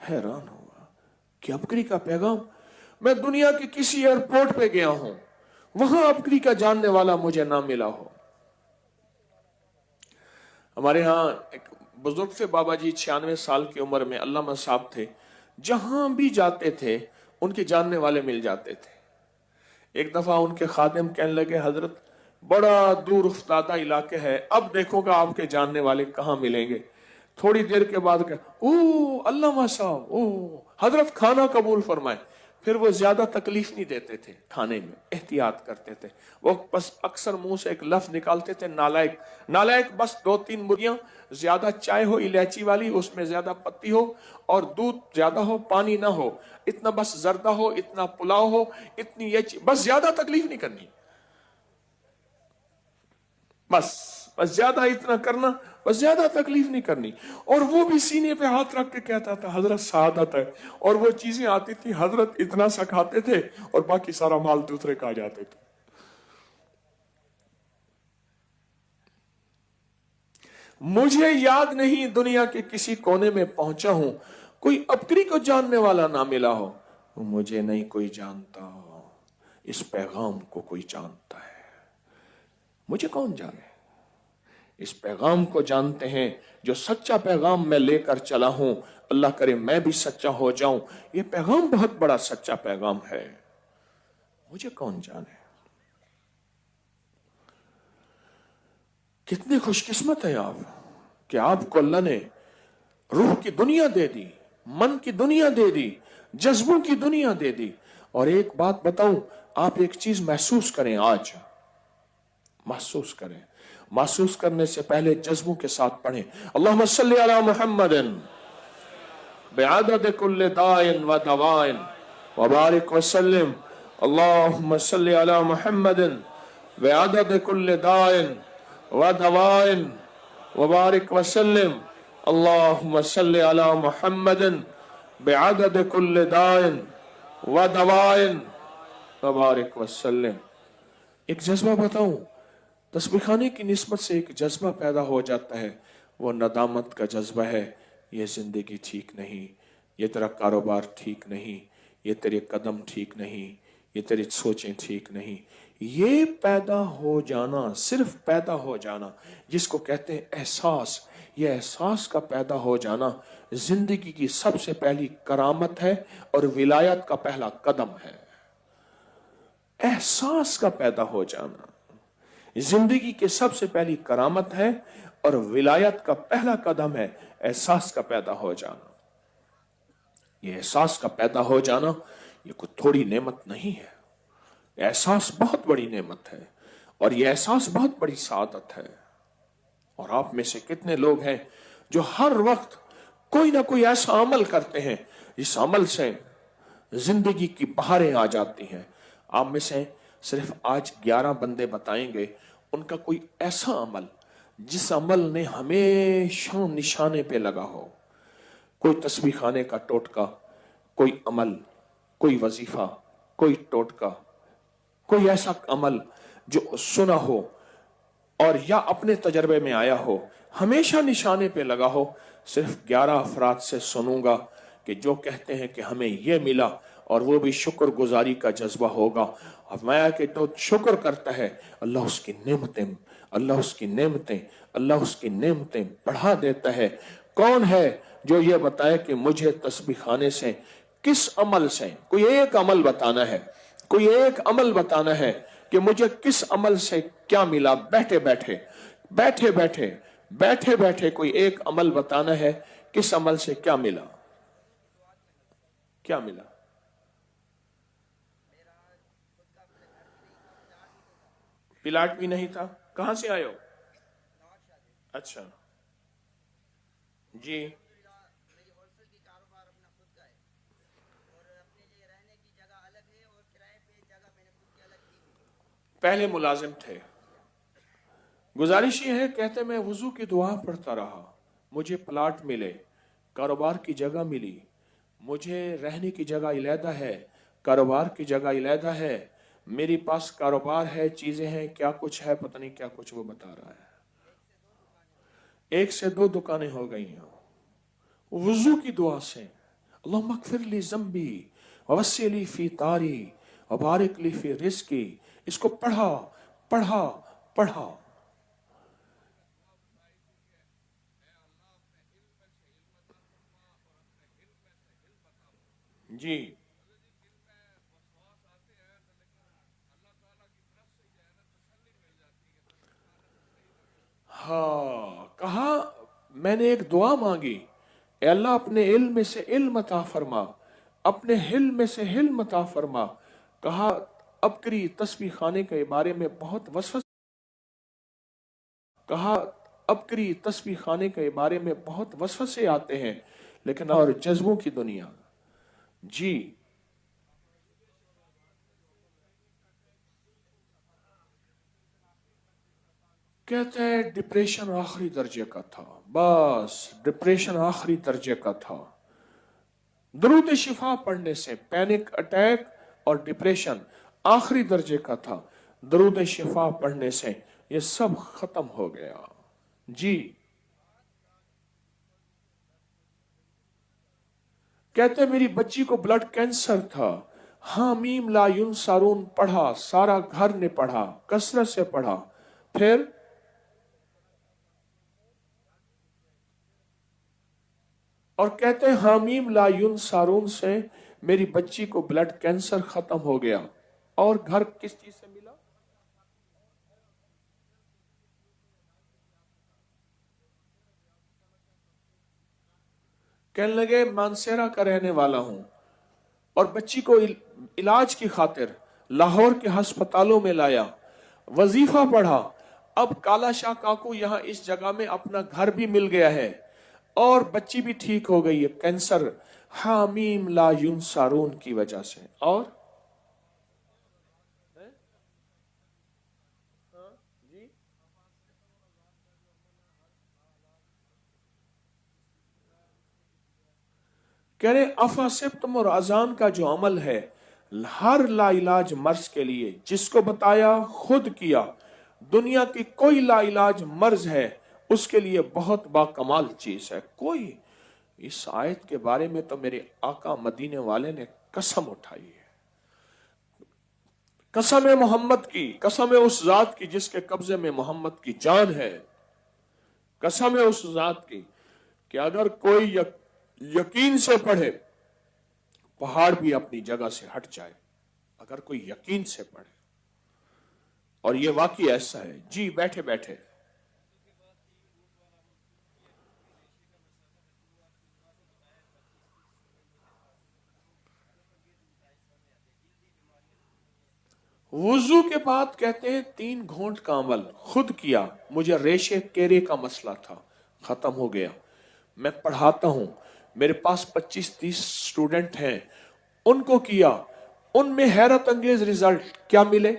हैरान हुआ कि अपकरी का पैगाम। मैं दुनिया के किसी एयरपोर्ट पे गया हूं, वहां अपकरी का जानने वाला मुझे ना मिला हो। हमारे यहाँ एक बुजुर्ग थे बाबा जी, 96 साल की उम्र में, अल्लामा साहब थे। जहां भी जाते थे उनके जानने वाले मिल जाते थे। एक दफा उनके खादिम कहने लगे, हजरत बड़ा दूर उफ्तादा इलाके है, अब देखोगा आपके जानने वाले कहाँ मिलेंगे। थोड़ी देर के बाद ओ अल्लामा साहब, ओ हजरत खाना कबूल फरमाए। फिर वो ज्यादा तकलीफ नहीं देते थे, खाने में एहतियात करते थे। वो बस अक्सर मुंह से एक लफ्ज निकालते थे, नालायक। नालायक बस 2-3 मुर्गियां, ज्यादा चाय हो इलायची वाली, उसमें ज्यादा पत्ती हो और दूध ज्यादा हो, पानी ना हो, इतना बस जर्दा हो, इतना पुलाव हो, इतनी ये बस, ज्यादा तकलीफ नहीं करनी, बस ज्यादा इतना करना, बस ज्यादा तकलीफ नहीं करनी। और वो भी सीने पे हाथ रख के कहता था, हजरत सादत है। और वो चीजें आती थी, हजरत इतना सा खाते थे और बाकी सारा माल दूसरे खा जाते थे। मुझे याद नहीं दुनिया के किसी कोने में पहुंचा हूं, कोई अपकरी को जानने वाला ना मिला हो। मुझे नहीं कोई जानता हो, इस पैगाम को कोई जानता है। मुझे कौन जाने? इस पैगाम को जानते हैं जो सच्चा पैगाम मैं लेकर चला हूं। अल्लाह करे मैं भी सच्चा हो जाऊं। ये पैगाम बहुत बड़ा सच्चा पैगाम है, मुझे कौन जाने। कितने खुशकिस्मत है आप कि आपको अल्लाह ने रूह की दुनिया दे दी, मन की दुनिया दे दी, जज्बों की दुनिया दे दी। और एक बात बताऊं, आप एक चीज महसूस करें, आज महसूस करें। महसूस करने से पहले जज्बों के साथ पढ़ें, अल्लाहुम्मा सल्ली अला मुहम्मदिन बिअदद कुल्लि दाइन व दवाइन व बारिक व सल्लिम। अल्लाहुम्मा सल्ली अला मुहम्मदिन बिअदद कुल्लि दाइन व दवाइन व बारिक व सल्लिम। अल्लाहुम्मा सल्ली अला मुहम्मदिन बिअदद कुल्लि दाइन व दवाइन व बारिक व सल्लिम। एक जज्बा बताऊं, तस्बीह खाने की निस्बत से एक जज्बा पैदा हो जाता है, वो नदामत का जज्बा है। ये जिंदगी ठीक नहीं, ये तेरा कारोबार ठीक नहीं, ये तेरे कदम ठीक नहीं, ये तेरी सोचें ठीक नहीं। ये पैदा हो जाना, सिर्फ पैदा हो जाना, जिसको कहते हैं एहसास, ये एहसास का पैदा हो जाना जिंदगी की सबसे पहली करामत है और विलायत का पहला कदम है। एहसास का पैदा हो जाना जिंदगी की सबसे पहली करामत है और विलायत का पहला कदम है, एहसास का पैदा हो जाना। ये एहसास का पैदा हो जाना ये कोई थोड़ी नेमत नहीं है, एहसास बहुत बड़ी नेमत है और ये एहसास बहुत बड़ी सादत है। और आप में से कितने लोग हैं जो हर वक्त कोई ना कोई ऐसा अमल करते हैं जिस अमल से जिंदगी की बहारें आ जाती हैं। आप में से सिर्फ आज 11 बंदे बताएंगे उनका कोई ऐसा अमल जिस अमल ने हमेशा निशाने पे लगा हो। कोई तस्बीह खाने का टोटका, कोई अमल, कोई वजीफा, कोई टोटका, कोई ऐसा अमल जो सुना हो और या अपने तजर्बे में आया हो, हमेशा निशाने पे लगा हो। सिर्फ 11 अफराद से सुनूंगा कि जो कहते हैं कि हमें यह मिला और वो भी शुक्र गुजारी का जज्बा होगा। और मैं कि तो शुक्र करता है, अल्लाह उसकी नेमतें, अल्लाह उसकी नेमतें, अल्लाह उसकी नेमतें बढ़ा देता है। कौन है जो ये बताए कि मुझे तस्बीह खाने से किस अमल से, कोई एक अमल बताना है, कोई एक अमल बताना है कि मुझे किस अमल से क्या मिला। बैठे बैठे बैठे बैठे बैठे बैठे कोई एक अमल बताना है, किस अमल से क्या मिला, क्या मिला। प्लाट भी नहीं था, कहां से आए हो? अच्छा जी, पहले मुलाजिम थे। गुजारिश ये है, कहते मैं वुजू की दुआ पढ़ता रहा, मुझे प्लाट मिले, कारोबार की जगह मिली, मुझे रहने की जगह इलादा है, कारोबार की जगह इलादा है, मेरे पास कारोबार है, चीजें हैं, क्या कुछ है, पता नहीं क्या कुछ वो बता रहा है। 1 से 2 दुकानें हो गई हैं वुजू की दुआ से। اللهم اغفر لي ذنبی ووسع لي في طاری وبارک لي في رزقی. اس کو پڑھا پڑھا پڑھا. جی ہاں، کہا میں نے ایک دعا مانگی، اے اللہ اپنے علم میں سے علم عطا فرما، اپنے حلم میں سے حلم عطا فرما. کہا ابکری تسبیح خانے کے بارے میں بہت وسوسے، کہا ابکری تسبیح خانے کے بارے میں بہت وسوسے آتے ہیں، لیکن اور جذبوں کی دنیا. جی کہتے ہیں ڈپریشن آخری درجے کا تھا، بس ڈپریشن آخری درجے کا تھا. درود شفا پڑھنے سے پینک اٹیک اور ڈپریشن آخری درجے کا تھا. درود شفا پڑھنے سے یہ سب ختم ہو گیا. جی کہتے میری بچی کو بلڈ کینسر تھا. ہاں میم لا یون سارون پڑھا، سارا گھر نے پڑھا، کثرت سے پڑھا. پھر اور کہتے ہیں حامیم لا یون سارون سے میری بچی کو بلڈ کینسر ختم ہو گیا. اور گھر کس چیز سے ملا؟ کہنے لگے مانسیرا کا رہنے والا ہوں اور بچی کو علاج کی خاطر لاہور کے ہسپتالوں میں لایا، وظیفہ پڑھا. اب کالا شاہ کاکو یہاں اس جگہ میں اپنا گھر بھی مل گیا ہے اور بچی بھی ٹھیک ہو گئی ہے کینسر حامیم لا یون سارون کی وجہ سے. اور کہہ رہے افاسبتم اور اذان کا جو عمل ہے ہر لا علاج مرض کے لیے جس کو بتایا خود کیا. دنیا کی کوئی لا علاج مرض ہے اس کے لیے بہت باکمال چیز ہے. کوئی اس آیت کے بارے میں تو میرے آقا مدینے والے نے قسم اٹھائی ہے. قسم محمد کی، قسم اس ذات کی جس کے قبضے میں محمد کی جان ہے. قسم اس ذات کی کہ اگر کوئی یقین سے پڑھے پہاڑ بھی اپنی جگہ سے ہٹ جائے. اگر کوئی یقین سے پڑھے، اور یہ واقعی ایسا ہے. جی بیٹھے بیٹھے وضو کے بعد کہتے ہیں 3 گھونٹ کا عمل خود کیا. مجھے ریشے کیرے کا مسئلہ تھا، ختم ہو گیا. میں پڑھاتا ہوں، میرے پاس 25-30 سٹوڈنٹ ہیں، ان کو کیا. ان میں حیرت انگیز رزلٹ کیا ملے؟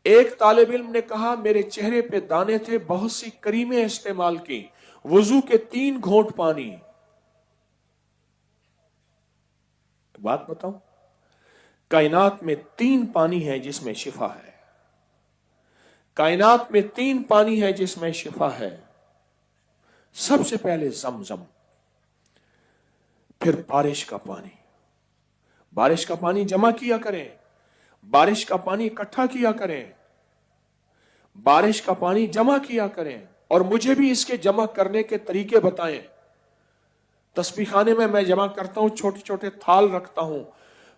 ایک طالب علم نے کہا میرے چہرے پہ دانے تھے، بہت سی کریمیں استعمال کی، وضو کے 3 گھونٹ پانی. بات بتاؤں، کائنات میں 3 پانی ہے جس میں شفا ہے. کائنات میں 3 پانی ہے جس میں شفا ہے. سب سے پہلے زمزم، پھر بارش کا پانی. بارش کا پانی جمع کیا کریں، بارش کا پانی اکٹھا کیا کریں، بارش کا پانی جمع کیا کریں. اور مجھے بھی اس کے جمع کرنے کے طریقے بتائیں. تسبیح خانے میں جمع کرتا ہوں، چھوٹے چھوٹے تھال رکھتا ہوں.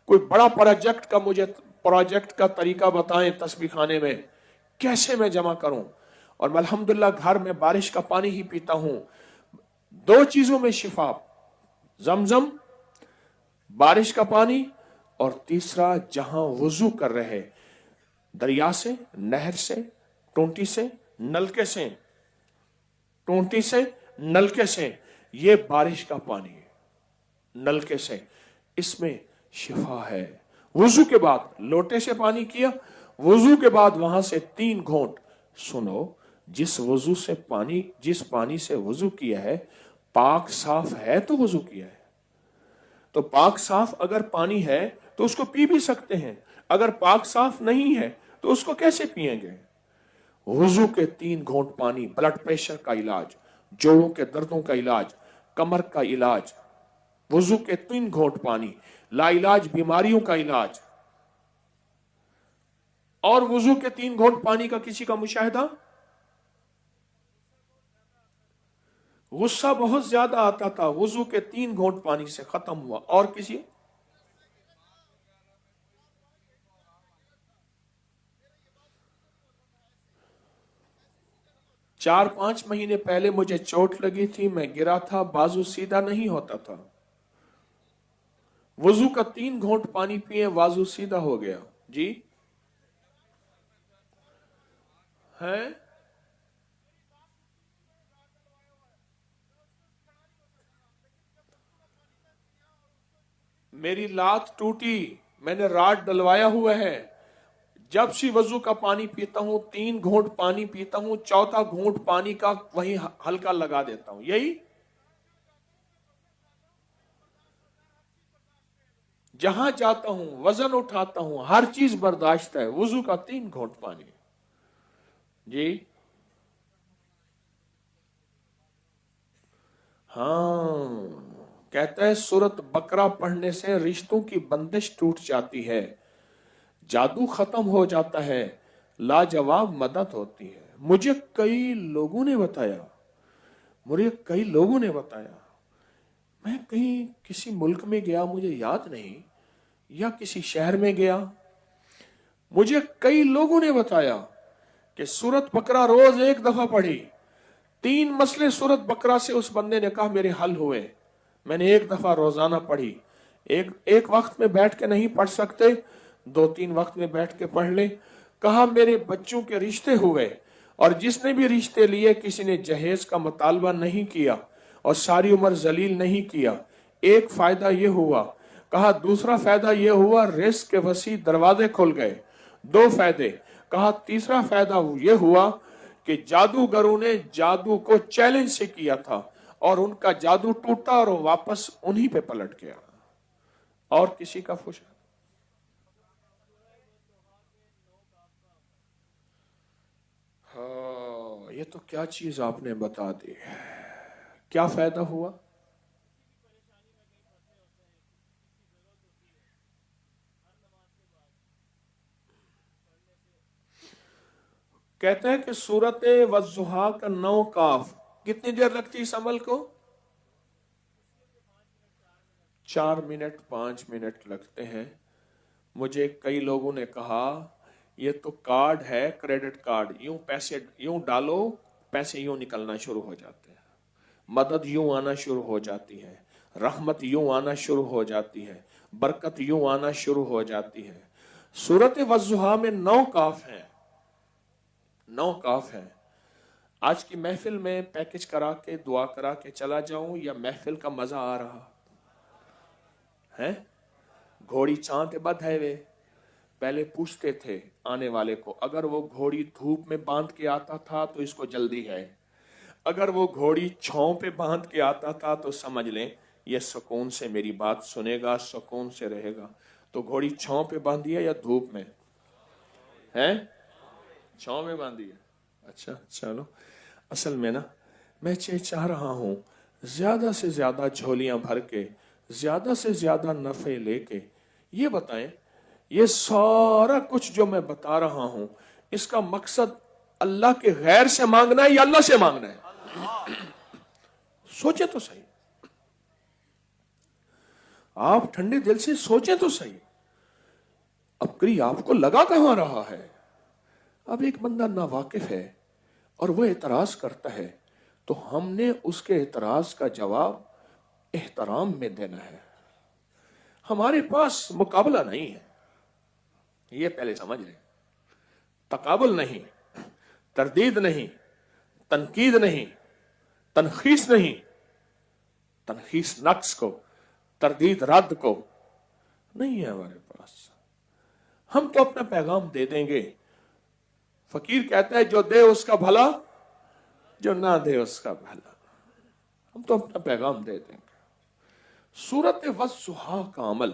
کوئی بڑا پروجیکٹ کا طریقہ بتائیں تسبیح خانے میں کیسے میں جمع کروں. اور میں الحمدللہ گھر میں بارش کا پانی ہی پیتا ہوں. 2 چیزوں میں شفا، زمزم، بارش کا پانی. اور تیسرا جہاں وضو کر رہے، دریا سے، نہر سے، ٹونٹی سے، نلکے سے، ٹونٹی سے، نلکے سے، یہ بارش کا پانی ہے. نلکے سے اس میں شفا ہے. وضو کے بعد لوٹے سے پانی کیا، وضو کے بعد وہاں سے 3 گھونٹ. سنو، جس پانی سے وضو کیا ہے پاک صاف ہے تو وضو کیا ہے. تو پاک صاف اگر پانی ہے تو اس کو پی بھی سکتے ہیں، اگر پاک صاف نہیں ہے تو اس کو کیسے پئیں گے؟ वुजू के 3 घूंट पानी, ब्लड प्रेशर का इलाज, जोड़ों के दर्दों का इलाज, कमर का इलाज, वुजू के 3 घूंट पानी, लाइलाज बीमारियों का इलाज। और वुजू के 3 घूंट पानी का किसी का मुशाहिदा? गुस्सा बहुत ज्यादा आता था, वुजू के 3 घूंट पानी से खत्म हुआ। और किसी? 4-5 महीने पहले मुझे चोट लगी थी, मैं गिरा था, बाजू सीधा नहीं होता था। वुजू का 3 घूंट पानी पिए, बाजू सीधा हो गया। जी है? मेरी लात टूटी, मैंने राड डलवाया हुआ है। जब से वजू का पानी पीता हूं, 3 घूंट पानी पीता हूं, चौथा घूंट पानी का वहीं हल्का लगा देता हूं। यही जहां जाता हूं, वजन उठाता हूं, हर चीज बर्दाश्त है, वजू का 3 घूंट पानी। जी हाँ, कहता है सूरत बकरा पढ़ने से रिश्तों की बंदिश टूट जाती है, जादू खत्म हो जाता है, लाजवाब मदद होती है। मुझे कई लोगों ने बताया, मैं कहीं किसी मुल्क में गया, मुझे याद नहीं, या किसी शहर में गया, मुझे कई लोगों ने बताया कि सूरत बकरा रोज 1 दफा पढ़ी, 3 मसले सूरत बकरा से उस बंदे ने कहा मेरे हल हुए। मैंने 1 दफा रोजाना पढ़ी। एक वक्त में बैठ के नहीं पढ़ सकते, 2-3 वक्त में बैठ के पढ़ ले। कहा मेरे बच्चों के रिश्ते हुए, और जिसने भी रिश्ते लिए किसी ने जहेज का मुतालबा नहीं किया और सारी उम्र जलील नहीं किया। एक फायदा ये हुआ। कहा दूसरा फायदा ये हुआ, रिस्क के वसी दरवाजे खुल गए। 2 फायदे। कहा तीसरा फायदा ये हुआ कि जादूगरों ने जादू को चैलेंज से किया था और उनका जादू टूटा और वो वापस उन्हीं पे पलट गया। और किसी का फुश? हाँ, ये तो क्या चीज आपने बता दी। क्या फायदा हुआ? कहते हैं कि सूरत वज़्ज़ुहा का 9 काफ कितनी देर लगती है इस अमल को? 4 मिनट 5 मिनट लगते हैं। मुझे कई लोगों ने कहा ये तो कार्ड है, क्रेडिट कार्ड, यूं पैसे यूं डालो, पैसे यूं निकलना शुरू हो जाते हैं, मदद यूं आना शुरू हो जाती है, रहमत यूं आना शुरू हो जाती है, बरकत यूं आना शुरू हो जाती है। सूरत वज़्ज़ुहा में 9 काफ हैं, 9 काफ हैं। आज की महफिल में पैकेज करा के दुआ करा के चला जाऊं या महफिल का मजा आ रहा है? घोड़ी चांद बद है वे। पहले पूछते थे आने वाले को, अगर वो घोड़ी धूप में बांध के आता था तो इसको जल्दी है, अगर वो घोड़ी छांव पे बांध के आता था तो समझ लें ये सुकून से मेरी बात सुनेगा, सुकून से रहेगा। तो घोड़ी छांव पे बांधी है या धूप में है? छांव में बांधी है। अच्छा चलो, असल में ना मैं चाह रहा हूं ज्यादा से ज्यादा झोलियां भर के, ज्यादा से ज्यादा नफे लेके ये बताएं, ये सारा कुछ जो मैं बता रहा हूं इसका मकसद अल्लाह के गैर से मांगना है या अल्लाह से मांगना है? सोचे तो सही, आप ठंडे दिल से सोचे तो सही। अब करी आपको लगा कहां रहा है? अब एक बंदा नावाकिफ है और वो एतराज करता है तो हमने उसके एतराज का जवाब एहतराम में देना है। हमारे पास मुकाबला नहीं है, ये पहले समझ लें। तकाबुल नहीं, तरदीद नहीं, तनकीद नहीं, तनखीस नहीं, तनखीस नक्स को, तरदीद रद्द को नहीं है हमारे पास। हम तो अपना पैगाम दे देंगे। फकीर कहता है जो दे उसका भला, जो ना दे उसका भला। हम तो अपना पैगाम दे देंगे। सूरत वज़्ज़ुहा का अमल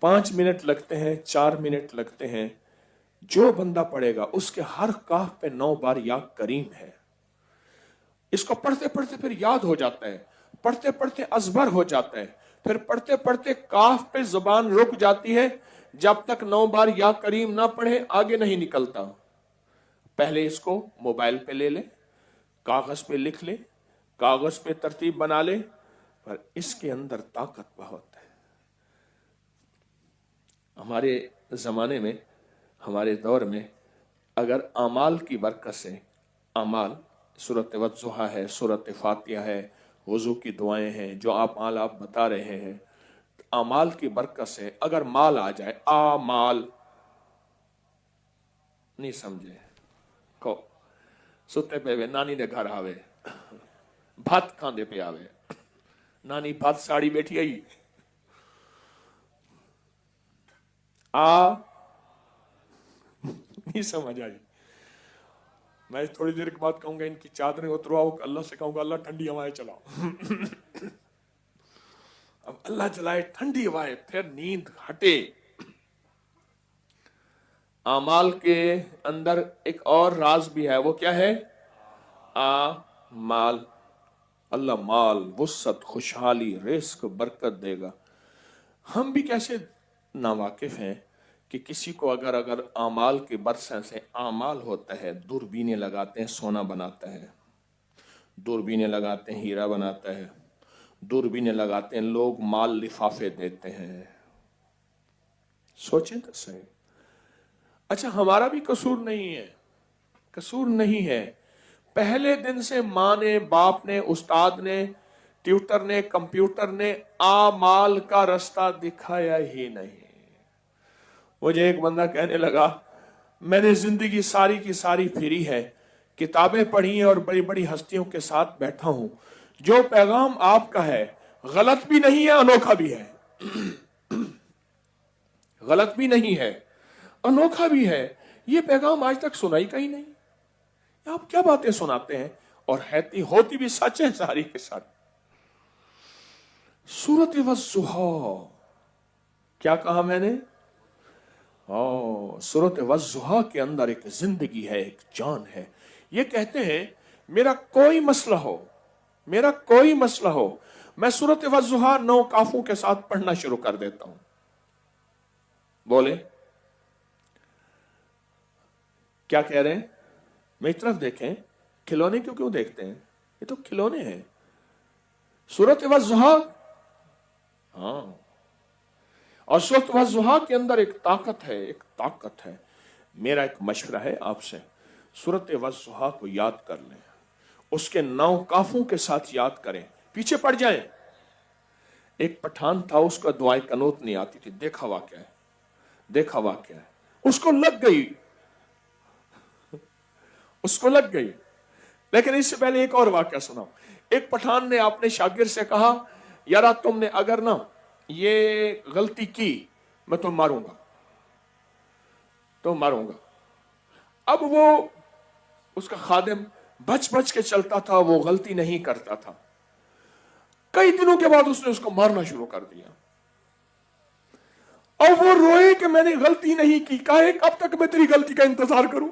5 मिनट लगते हैं, 4 मिनट लगते हैं। जो बंदा पढ़ेगा उसके हर काफ पे 9 बार या करीम है। इसको पढ़ते पढ़ते फिर याद हो जाता है, पढ़ते पढ़ते अजबर हो जाता है, फिर पढ़ते पढ़ते काफ पे जुबान रुक जाती है। जब तक 9 बार या करीम ना पढ़े आगे नहीं निकलता। पहले इसको मोबाइल पे ले ले, कागज पे लिख ले, कागज पे तरतीब बना ले, पर इसके अंदर ताकत बहुत है। हमारे जमाने में, हमारे दौर में अगर अमाल की बरकत से, अमाल सूरत वज़्ज़ुहा है, सूरत फातिहा है, वज़ू की दुआएं हैं, जो आप बता रहे हैं, अमाल की बरकत से अगर माल आ जाए, आमाल नहीं समझे को सुते पे वे नानी दे घर आवे, भात खांदे पे आवे, नानी भात साड़ी बैठी आई, नहीं समझ आई। मैं थोड़ी देर के बाद कहूंगा इनकी चादरें उतरवाओ, अल्लाह से कहूंगा अल्लाह ठंडी हवाएं चलाओ। अब अल्लाह चलाए ठंडी हवाएं, फिर नींद हटे। आमाल के अंदर एक और राज भी है, वो क्या है? माल। अल्लाह माल, वुसत, खुशहाली, रिस्क, बरकत देगा। हम भी कैसे नावाकिफ हैं कि किसी को अगर आमाल के बरसे से आमाल होता है, दूरबीनें लगाते हैं सोना बनाता है, दूरबीनें लगाते हैं हीरा बनाता है, दूरबीनें लगाते हैं लोग माल लिफाफे देते हैं। सोचें तो सही। अच्छा, हमारा भी कसूर नहीं है, कसूर नहीं है। पहले दिन से माँ ने, बाप ने, उस्ताद ने, ट्यूटर ने, कंप्यूटर ने आमाल का रास्ता दिखाया ही नहीं। मुझे एक बंदा कहने लगा, मैंने जिंदगी सारी की सारी फिरी है, किताबें पढ़ी हैं और बड़ी बड़ी हस्तियों के साथ बैठा हूं, जो पैगाम आपका है गलत भी नहीं है, अनोखा भी है। गलत भी नहीं है, अनोखा भी है। ये पैगाम आज तक सुनाई का ही नहीं। आप क्या बातें सुनाते हैं, और होती भी सच है सारी के सारी। सूरत वज़्ज़ुहा, क्या कहा मैंने? सूरत वज़्ज़ुहा के अंदर एक जिंदगी है, एक जान है। ये कहते हैं मेरा कोई मसला हो, मेरा कोई मसला हो, मैं सूरत वज़्ज़ुहा 9 काफों के साथ पढ़ना शुरू कर देता हूं। बोले क्या कह रहे हैं? मेरी तरफ देखें। खिलौने क्यों देखते हैं? ये तो खिलौने हैं। सूरत वज़्ज़ुहा, हाँ, और सूरत वज़्ज़ुहा के अंदर एक ताकत है, एक ताकत है। मेरा एक मशवरा है आपसे, सूरत वज़्ज़ुहा को याद कर लें, उसके 9 काफों के साथ याद करें, पीछे पड़ जाएं। एक पठान था, उसका दुआए कनूत नहीं आती थी। देखा वाक़या है, देखा वाक़या है, उसको लग गई, उसको लग गई। लेकिन इससे पहले एक और वाक़या सुनाओ। एक पठान ने अपने शागिर्द से कहा, यारा तुमने अगर ना ये गलती की, मैं तो मारूंगा, तो मारूंगा। अब वो उसका खादिम बच बच के चलता था, वो गलती नहीं करता था। कई दिनों के बाद उसने उसको मारना शुरू कर दिया, और वो रोए कि मैंने गलती नहीं की। कहा कब तक मैं तेरी गलती का इंतजार करूं?